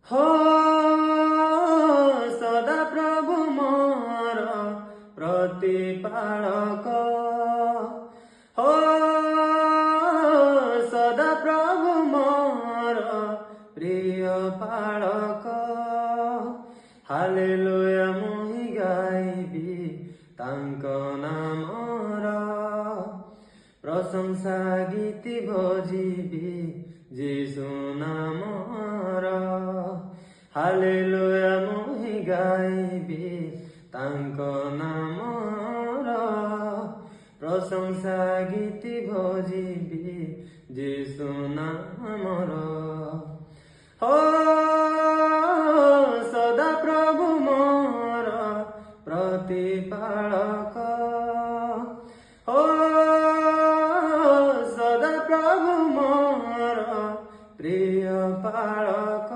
हो सदा प्रभु मोर प्रतिपालक हो सदा प्रभु मोर प्रिय पालक हालेलुया मुहि गाइबी तांको नामर प्रशंसा गीति भजिबी जीशु नामर हालेलुया मुहि गाइबी तांको नामर प्रशंसा गीति भजिबी जीशु नामर हो सदा प्रभु मोर प्रतिपालक हो सदा प्रभु मोर प्रिय पालक।